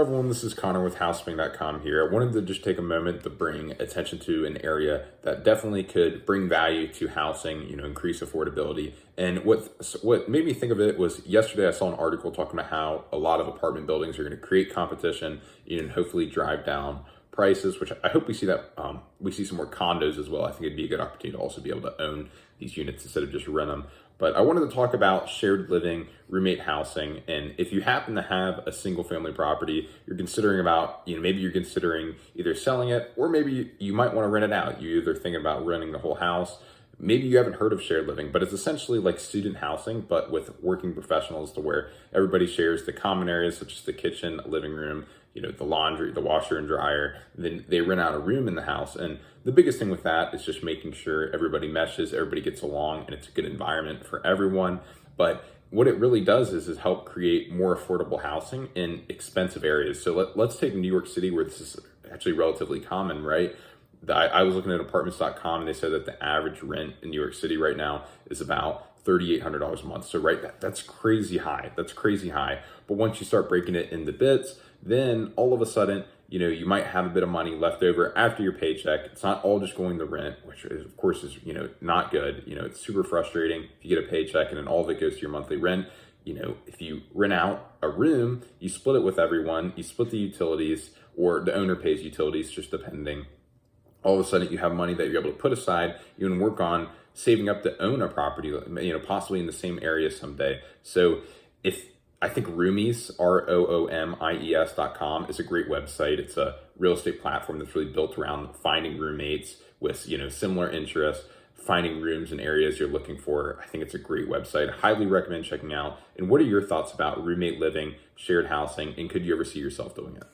Everyone, this is Connor with Housebang.com here. I wanted to just take a moment to bring attention to an area that definitely could bring value to housing, increase affordability. And what made me think of it was yesterday I saw an article talking about how a lot of apartment buildings are going to create competition and hopefully drive down prices, which I hope we see that we see some more condos as well. I think it'd be a good opportunity to also be able to own these units instead of just rent them. But I wanted to talk about shared living, roommate housing, and if you happen to have a single family property, you're considering about, maybe you're considering either selling it or maybe you might want to rent it out. You either thinking about renting the whole house. Maybe you haven't heard of shared living, but it's essentially like student housing, but with working professionals to where everybody shares the common areas such as the kitchen, living room, the laundry, the washer and dryer. Then they rent out a room in the house. And the biggest thing with that is just making sure everybody meshes, everybody gets along, and it's a good environment for everyone. But what it really does is help create more affordable housing in expensive areas. So let's take New York City, where this is actually relatively common, right? I was looking at apartments.com and they said that the average rent in New York City right now is about $3,800 a month. So that's crazy high. That's crazy high. But once you start breaking it into bits, then all of a sudden, you might have a bit of money left over after your paycheck. It's not all just going to rent, which is, of course is, not good. It's super frustrating if you get a paycheck and then all of it goes to your monthly rent. If you rent out a room, you split it with everyone, you split the utilities, or the owner pays utilities, just depending. All of a sudden you have money that you're able to put aside, you can work on saving up to own a property, possibly in the same area someday. So I think Roomies, ROOMIES.com is a great website. It's a real estate platform that's really built around finding roommates with, similar interests, finding rooms in areas you're looking for. I think it's a great website. I highly recommend checking out. And what are your thoughts about roommate living, shared housing, and could you ever see yourself doing it?